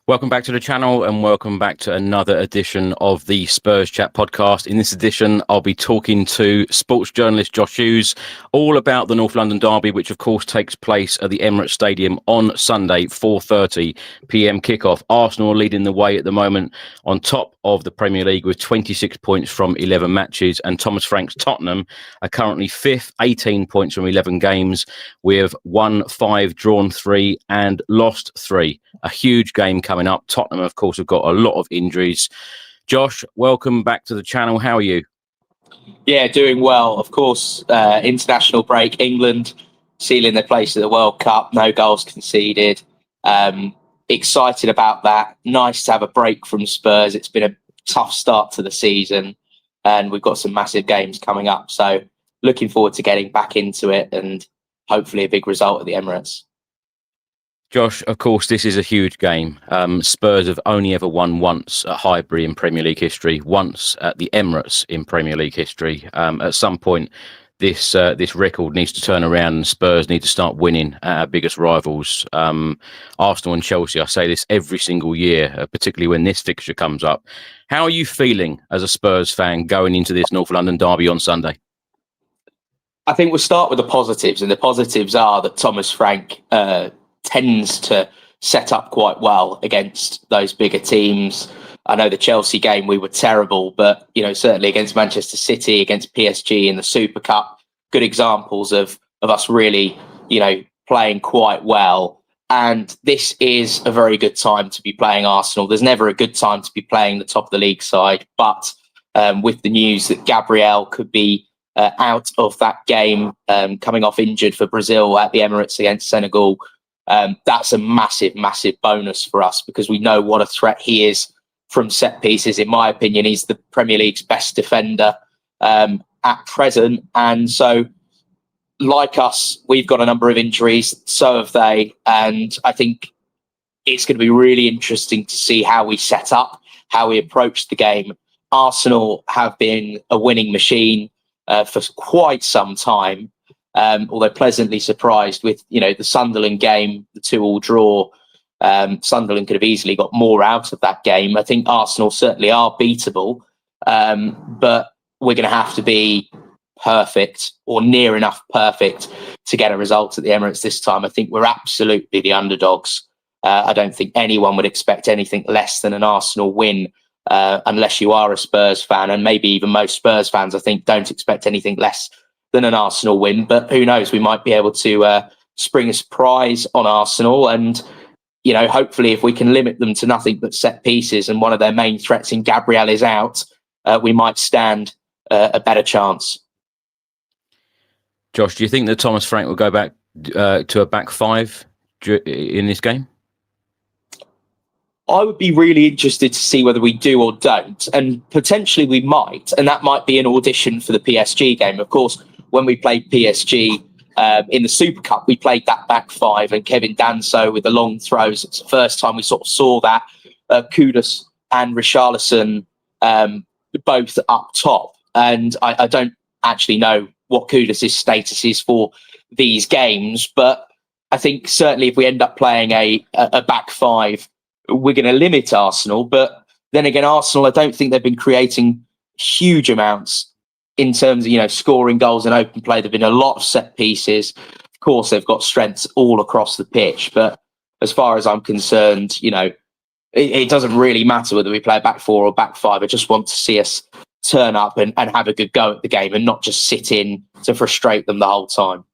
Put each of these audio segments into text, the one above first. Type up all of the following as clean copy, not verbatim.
Welcome back to the channel and welcome back to another edition of the Spurs Chat Podcast. In this edition, I'll be talking to sports journalist Josh Hughes all about the North London derby, which of course takes place at the Emirates Stadium on Sunday, 4:30 p.m. kickoff. Arsenal are leading the way at the moment on top of the Premier League with 26 points from 11 matches, and Thomas Frank's Tottenham are currently fifth, 18 points from 11 games, with won 5, drawn 3 and lost 3. A huge game coming up. Tottenham, of course, have got a lot of injuries. Josh, welcome back to the channel. How are you? Yeah, doing well. Of course, international break. England sealing their place at the World Cup. No goals conceded. Excited about that. Nice to have a break from Spurs. It's been a tough start to the season and we've got some massive games coming up. So looking forward to getting back into it and hopefully a big result at the Emirates. Josh, of course, this is a huge game. Spurs have only ever won once at Highbury in Premier League history, once at the Emirates in Premier League history. At some point, this record needs to turn around and Spurs need to start winning at our biggest rivals. Arsenal and Chelsea, I say this every single year, particularly when this fixture comes up. How are you feeling as a Spurs fan going into this North London derby on Sunday? I think we'll start with the positives, and the positives are that Thomas Frank tends to set up quite well against those bigger teams. I know the Chelsea game, we were terrible, but, certainly against Manchester City, against PSG in the Super Cup, good examples of us really, playing quite well. And this is a very good time to be playing Arsenal. There's never a good time to be playing the top of the league side, but with the news that Gabriel could be out of that game, coming off injured for Brazil at the Emirates against Senegal, that's a massive, massive bonus for us because we know what a threat he is from set pieces. In my opinion, he's the Premier League's best defender at present. And so, like us, we've got a number of injuries. So have they. And I think it's going to be really interesting to see how we set up, how we approach the game. Arsenal have been a winning machine for quite some time. Although pleasantly surprised with, the Sunderland game, the 2-2 draw. Sunderland could have easily got more out of that game. I think Arsenal certainly are beatable, but we're going to have to be perfect or near enough perfect to get a result at the Emirates this time. I think we're absolutely the underdogs. I don't think anyone would expect anything less than an Arsenal win, unless you are a Spurs fan, and maybe even most Spurs fans, I think, don't expect anything less than an Arsenal win. But who knows, we might be able to spring a surprise on Arsenal, and hopefully if we can limit them to nothing but set pieces and one of their main threats in Gabriel is out, we might stand a better chance. Josh, do you think that Thomas Frank will go back to a back five in this game? I would be really interested to see whether we do or don't, and potentially we might, and that might be an audition for the PSG game. Of course, when we played PSG in the Super Cup, we played that back five and Kevin Danso with the long throws. It's the first time we sort of saw that. Kudus and Richarlison both up top. And I don't actually know what Kudus' status is for these games, but I think certainly if we end up playing a back five, we're going to limit Arsenal. But then again, Arsenal, I don't think they've been creating huge amounts in terms of, scoring goals and open play. There've been a lot of set pieces. Of course, they've got strengths all across the pitch. But as far as I'm concerned, it doesn't really matter whether we play back four or back five. I just want to see us turn up and have a good go at the game and not just sit in to frustrate them the whole time.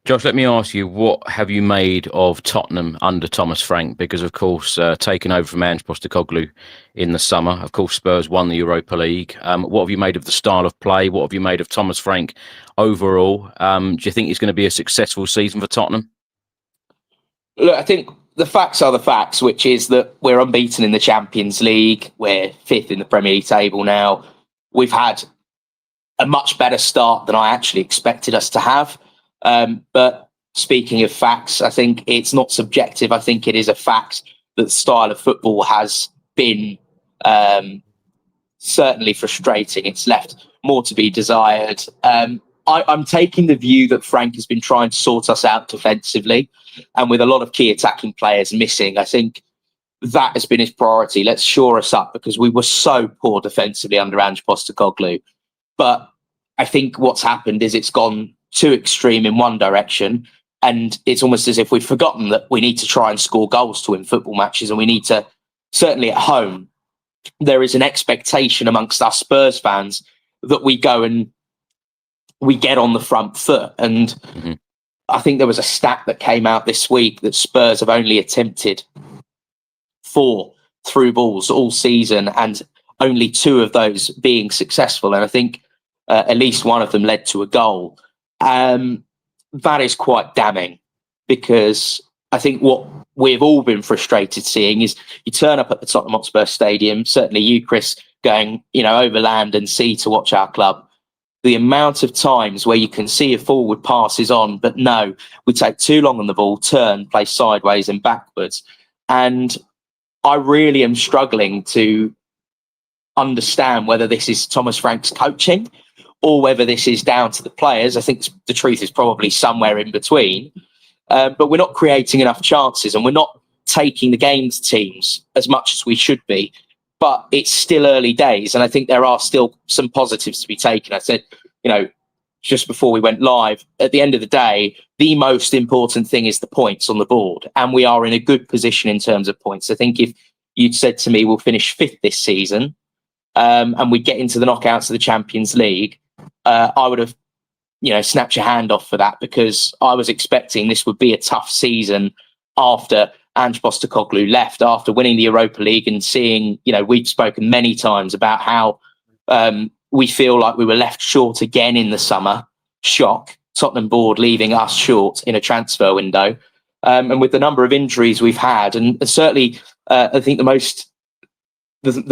Josh, let me ask you, what have you made of Tottenham under Thomas Frank? Because, of course, taking over from Ange Postecoglou in the summer, of course, Spurs won the Europa League. What have you made of the style of play? What have you made of Thomas Frank overall? Do you think it's going to be a successful season for Tottenham? Look, I think the facts are the facts, which is that we're unbeaten in the Champions League. We're fifth in the Premier League table now. We've had a much better start than I actually expected us to have. But speaking of facts, I think it's not subjective. I think it is a fact that the style of football has been certainly frustrating. It's left more to be desired. I'm taking the view that Frank has been trying to sort us out defensively, and with a lot of key attacking players missing, I think that has been his priority. Let's shore us up, because we were so poor defensively under Ange Postecoglou. But I think what's happened is it's gone too extreme in one direction, and it's almost as if we've forgotten that we need to try and score goals to win football matches, and we need to, certainly at home, there is an expectation amongst us Spurs fans that we go and we get on the front foot. And I think there was a stat that came out this week that Spurs have only attempted 4 through balls all season, and only 2 of those being successful. And I think at least one of them led to a goal. That is quite damning, because I think what we've all been frustrated seeing is you turn up at the Tottenham Hotspur Stadium, certainly you, Chris, going, over land and sea to watch our club. The amount of times where you can see a forward pass is on, but no, we take too long on the ball, turn, play sideways and backwards. And I really am struggling to understand whether this is Thomas Frank's coaching or whether this is down to the players. I think the truth is probably somewhere in between. But we're not creating enough chances, and we're not taking the game to teams as much as we should be. But it's still early days, and I think there are still some positives to be taken. I said, just before we went live, at the end of the day, the most important thing is the points on the board, and we are in a good position in terms of points. I think if you'd said to me, we'll finish 5th this season, and we get into the knockouts of the Champions League, I would have, snapped your hand off for that, because I was expecting this would be a tough season after Ange Postecoglou left, after winning the Europa League and seeing, we've spoken many times about how we feel like we were left short again in the summer. Shock. Tottenham board leaving us short in a transfer window. And with the number of injuries we've had, and certainly I think the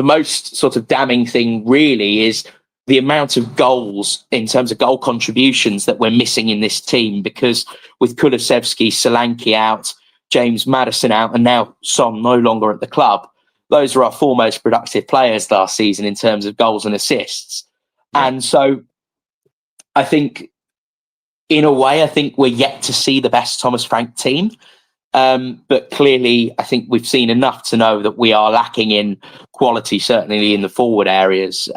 most sort of damning thing really is the amount of goals in terms of goal contributions that we're missing in this team, because with Kulusevski, Solanke out, James Maddison out, and now Son no longer at the club, those are our 4 most productive players last season in terms of goals and assists. Yeah. And so I think, in a way, I think we're yet to see the best Thomas Frank team. But clearly, I think we've seen enough to know that we are lacking in quality, certainly in the forward areas.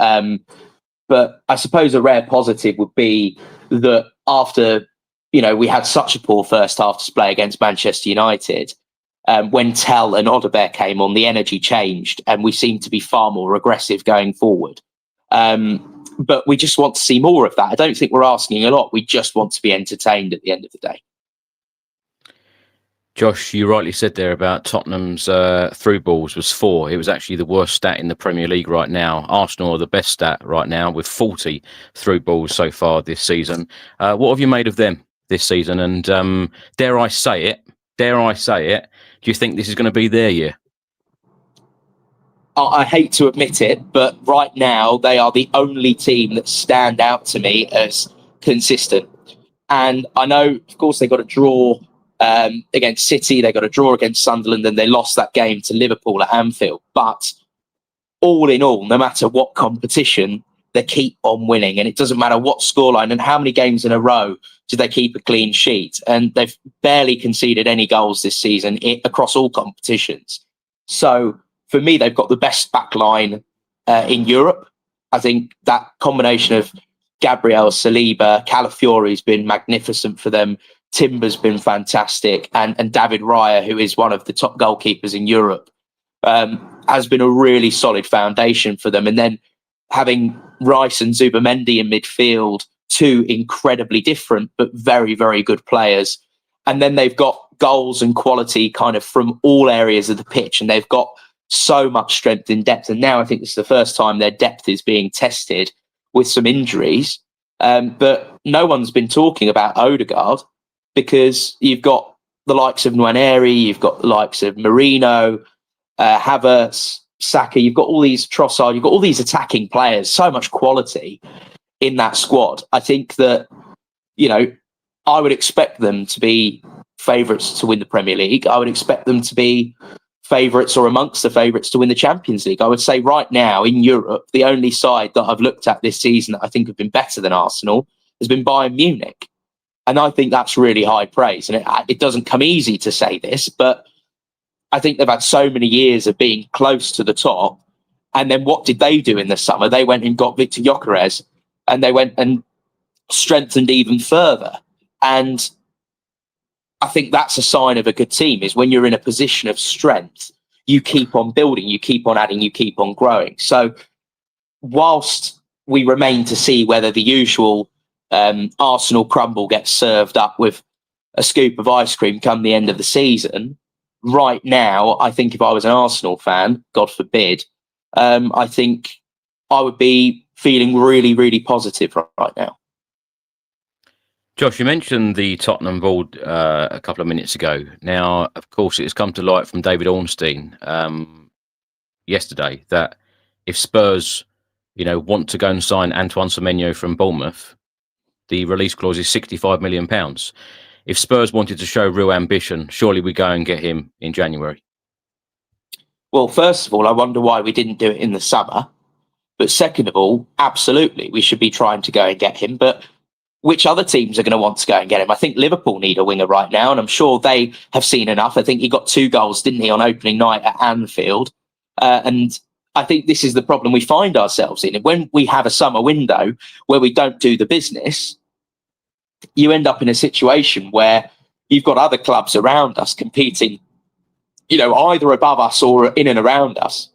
But I suppose a rare positive would be that after, we had such a poor first half display against Manchester United, when Tell and Odobert came on, the energy changed and we seemed to be far more aggressive going forward. But we just want to see more of that. I don't think we're asking a lot. We just want to be entertained at the end of the day. Josh, you rightly said there about Tottenham's through balls was 4. It was actually the worst stat in the Premier League right now. Arsenal are the best stat right now with 40 through balls so far this season. What have you made of them this season? And dare I say it, do you think this is going to be their year? I hate to admit it, but right now they are the only team that stand out to me as consistent. And I know, of course, they got a draw against City, they got a draw against Sunderland, and they lost that game to Liverpool at Anfield. But all in all, no matter what competition, they keep on winning. And it doesn't matter what scoreline and how many games in a row did they keep a clean sheet. And they've barely conceded any goals this season across all competitions. So for me, they've got the best back line in Europe. I think that combination of Gabriel, Saliba, Calafiori's been magnificent for them. Timber's been fantastic. And David Raya, who is one of the top goalkeepers in Europe, has been a really solid foundation for them. And then having Rice and Zubamendi in midfield, 2 incredibly different but very, very good players. And then they've got goals and quality kind of from all areas of the pitch. And they've got so much strength in depth. And now I think it's the first time their depth is being tested with some injuries. But no one's been talking about Odegaard, because you've got the likes of Nwaneri, you've got the likes of Marino, Havertz, Saka, you've got all these Trossard, you've got all these attacking players, so much quality in that squad. I think that, I would expect them to be favourites to win the Premier League. I would expect them to be favourites or amongst the favourites to win the Champions League. I would say right now in Europe, the only side that I've looked at this season that I think have been better than Arsenal has been Bayern Munich. And I think that's really high praise. And it doesn't come easy to say this, but I think they've had so many years of being close to the top. And then what did they do in the summer? They went and got Victor Gyökeres, and they went and strengthened even further. And I think that's a sign of a good team, is when you're in a position of strength, you keep on building, you keep on adding, you keep on growing. So whilst we remain to see whether the usual Arsenal crumble gets served up with a scoop of ice cream come the end of the season, right now, I think if I was an Arsenal fan, God forbid, I think I would be feeling really, really positive right now. Josh, you mentioned the Tottenham board a couple of minutes ago. Now, of course, it's come to light from David Ornstein yesterday that if Spurs, want to go and sign Antoine Semenyo from Bournemouth, the release clause is £65 million. If Spurs wanted to show real ambition, surely we go and get him in January. Well, first of all, I wonder why we didn't do it in the summer. But second of all, absolutely, we should be trying to go and get him. But which other teams are going to want to go and get him? I think Liverpool need a winger right now, and I'm sure they have seen enough. I think he got 2 goals, didn't he, on opening night at Anfield? And I think this is the problem we find ourselves in. When we have a summer window where we don't do the business, you end up in a situation where you've got other clubs around us competing, either above us or in and around us,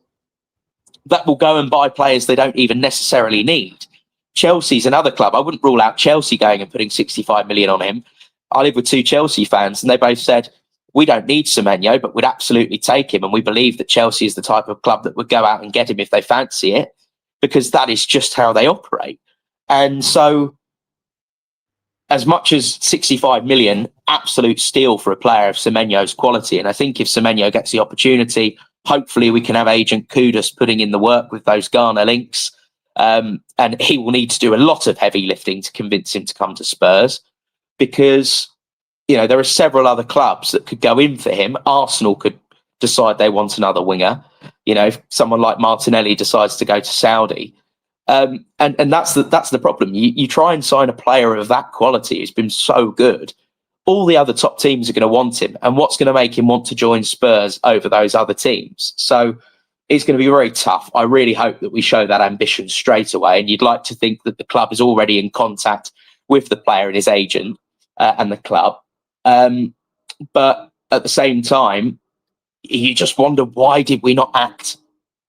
that will go and buy players they don't even necessarily need. Chelsea's another club. I wouldn't rule out Chelsea going and putting 65 million on him. I live with 2 Chelsea fans, and they both said, we don't need Semenyo, but we'd absolutely take him. And we believe that Chelsea is the type of club that would go out and get him if they fancy it, because that is just how they operate. And so, as much as 65 million, absolute steal for a player of Semenyo's quality. And I think if Semenyo gets the opportunity, hopefully we can have agent Kudus putting in the work with those Ghana links. And he will need to do a lot of heavy lifting to convince him to come to Spurs, because, there are several other clubs that could go in for him. Arsenal could decide they want another winger. If someone like Martinelli decides to go to Saudi. And that's the problem. You try and sign a player of that quality who's been so good, all the other top teams are going to want him. And what's going to make him want to join Spurs over those other teams? So it's going to be very tough. I really hope that we show that ambition straight away. And you'd like to think that the club is already in contact with the player and his agent and the club. But at the same time, you just wonder, why did we not act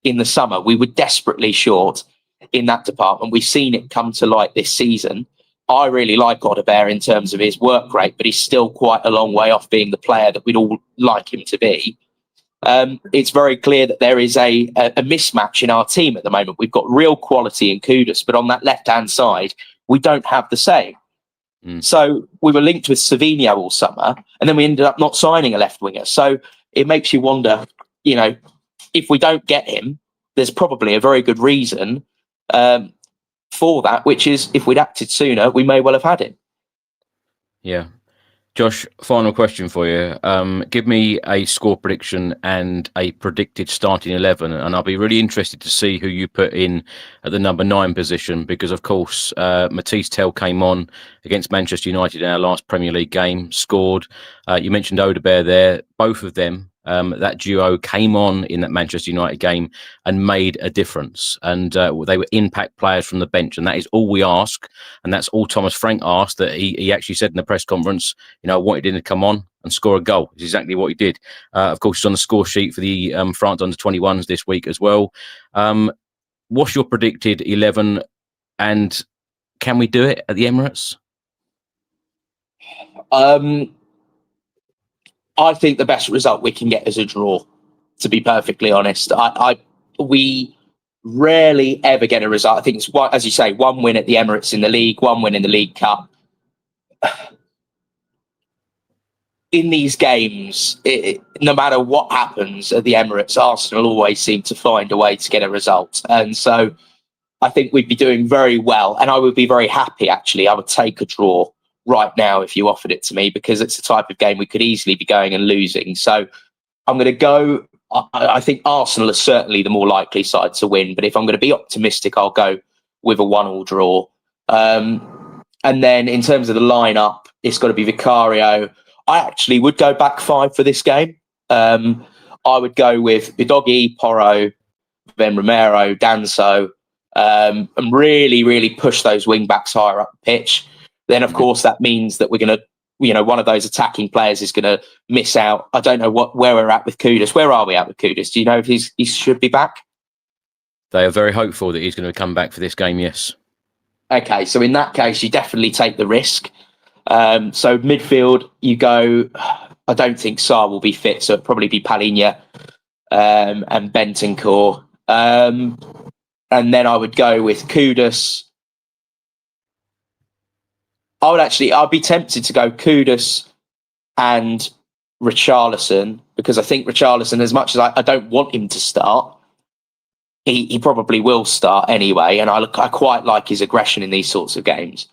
in the summer? We were desperately short in that department. We've seen it come to light this season. I really like Odegaard in terms of his work rate, but he's still quite a long way off being the player that we'd all like him to be. It's very clear that there is a mismatch in our team at the moment. We've got real quality in Kudus, but on that left-hand side, we don't have the same. So we were linked with Savinho all summer, and then we ended up not signing a left winger. So it makes you wonder, if we don't get him, there's probably a very good reason for that, which is if we'd acted sooner, we may well have had him. Yeah. Josh, final question for you. Give me a score prediction and a predicted starting 11, and I'll be really interested to see who you put in at the number 9 position, because, of course, Matisse Tell came on against Manchester United in our last Premier League game, scored. You mentioned Odegaard there. Both of them, that duo came on in that Manchester United game and made a difference. And they were impact players from the bench. And that is all we ask. And that's all Thomas Frank asked, that he actually said in the press conference, I wanted him to come on and score a goal. It's exactly what he did. Of course, he's on the score sheet for the France under-21s this week as well. What's your predicted 11, and can we do it at the Emirates? I think the best result we can get is a draw, to be perfectly honest. We rarely ever get a result. I think it's, as you say, 1 win at the Emirates in the league, 1 win in the League Cup. In these games, no matter what happens at the Emirates, Arsenal always seem to find a way to get a result. And so I think we'd be doing very well. And I would be very happy, actually. I would take a draw right now if you offered it to me, because it's the type of game we could easily be going and losing. So I'm going to go. I think Arsenal are certainly the more likely side to win, but if I'm going to be optimistic, I'll go with a 1-1 draw. And then in terms of the lineup, it's got to be Vicario. I actually would go back 5 for this game. I would go with Udogie, Porro, then Romero, Danso, and really, really push those wing backs higher up the pitch. Then, of course, that means that we're going to, one of those attacking players is going to miss out. I don't know where we're at with Kudus. Where are we at with Kudus? Do you know if he should be back? They are very hopeful that he's going to come back for this game, yes. Okay, so in that case, you definitely take the risk. So midfield, you go... I don't think Sarr will be fit, so it'll probably be Palhinha and Bentancur. And then I would go with Kudus. I'd be tempted to go Kudus and Richarlison, because I think Richarlison, as much as I don't want him to start, he probably will start anyway. And I quite like his aggression in these sorts of games.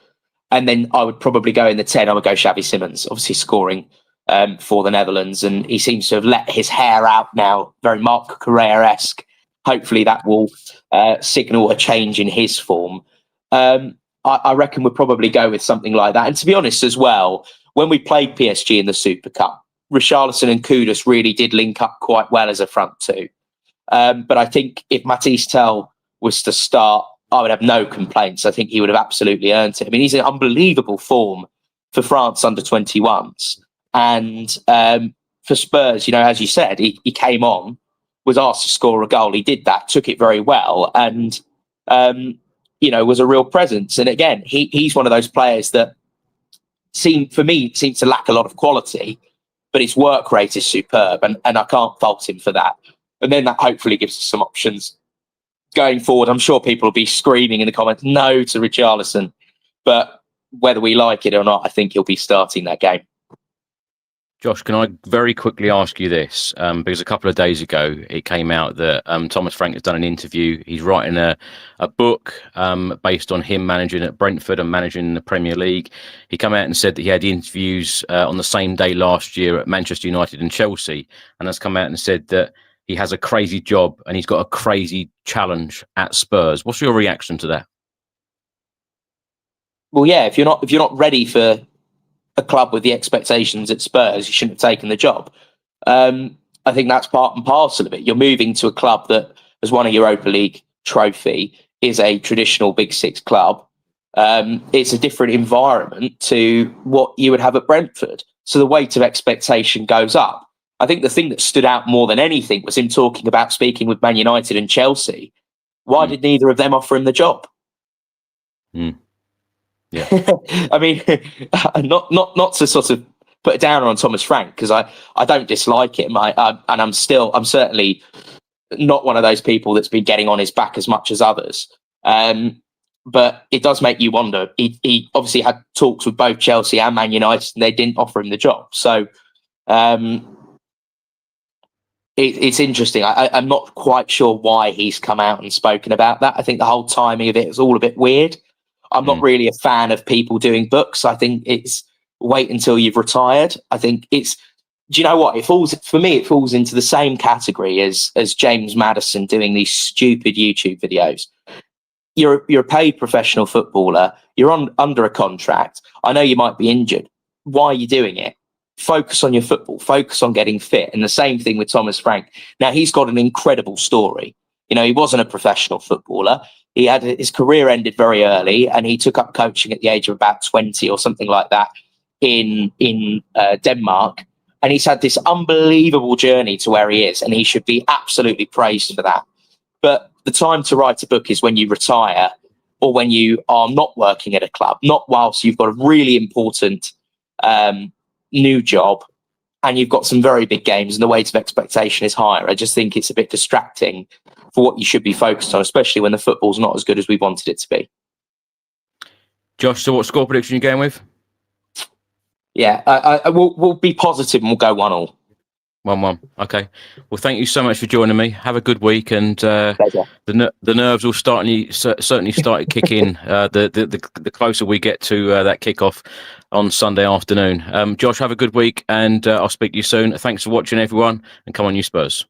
And then I would probably go in the 10, I would go Xavi Simons, obviously scoring for the Netherlands. And he seems to have let his hair out now, very Marc Correa-esque. Hopefully that will signal a change in his form. I reckon we'll probably go with something like that. And to be honest as well, when we played PSG in the Super Cup, Richarlison and Kudus really did link up quite well as a front two. But I think if Matisse Tel was to start, I would have no complaints. I think he would have absolutely earned it. I mean, he's in unbelievable form for France under 21s. And for Spurs, as you said, he came on, was asked to score a goal. He did that, took it very well, and was a real presence. And again, he's one of those players that seems to lack a lot of quality, but his work rate is superb, and I can't fault him for that. And then that hopefully gives us some options going forward. I'm sure people will be screaming in the comments, no to Richarlison, but whether we like it or not, I think he'll be starting that game. Josh, can I very quickly ask you this? Because a couple of days ago, it came out that Thomas Frank has done an interview. He's writing a book based on him managing at Brentford and managing the Premier League. He came out and said that he had interviews on the same day last year at Manchester United and Chelsea, and has come out and said that he has a crazy job and he's got a crazy challenge at Spurs. What's your reaction to that? Well, yeah, if you're not ready for a club with the expectations at Spurs, you shouldn't have taken the job. I think that's part and parcel of it. You're moving to a club that has won a Europa League trophy, is a traditional Big Six club. It's a different environment to what you would have at Brentford. So the weight of expectation goes up. I think the thing that stood out more than anything was him talking about speaking with Man United and Chelsea. Why did neither of them offer him the job? Yeah. I mean, not to sort of put a downer on Thomas Frank, because I don't dislike him. And I'm certainly not one of those people that's been getting on his back as much as others. But it does make you wonder. He obviously had talks with both Chelsea and Man United, and they didn't offer him the job. So it's interesting. I'm not quite sure why he's come out and spoken about that. I think the whole timing of it is all a bit weird. I'm not really a fan of people doing books. I think it's wait until you've retired. I think do you know what? It falls into the same category as James Maddison doing these stupid YouTube videos. You're a paid professional footballer. You're under a contract. I know you might be injured. Why are you doing it? Focus on your football. Focus on getting fit. And the same thing with Thomas Frank. Now, he's got an incredible story. He wasn't a professional footballer. His career ended very early, and he took up coaching at the age of about 20 or something like that in Denmark. And he's had this unbelievable journey to where he is, and he should be absolutely praised for that. But the time to write a book is when you retire, or when you are not working at a club, not whilst you've got a really important new job and you've got some very big games and the weight of expectation is higher. I just think it's a bit distracting for what you should be focused on, especially when the football's not as good as we wanted it to be. Josh, so what score prediction are you going with? Yeah, we'll be positive and we'll go 1-1. 1-1. Okay. Well, thank you so much for joining me. Have a good week, and the nerves will certainly start kicking the closer we get to that kickoff on Sunday afternoon. Josh, have a good week, and I'll speak to you soon. Thanks for watching, everyone, and come on, you Spurs.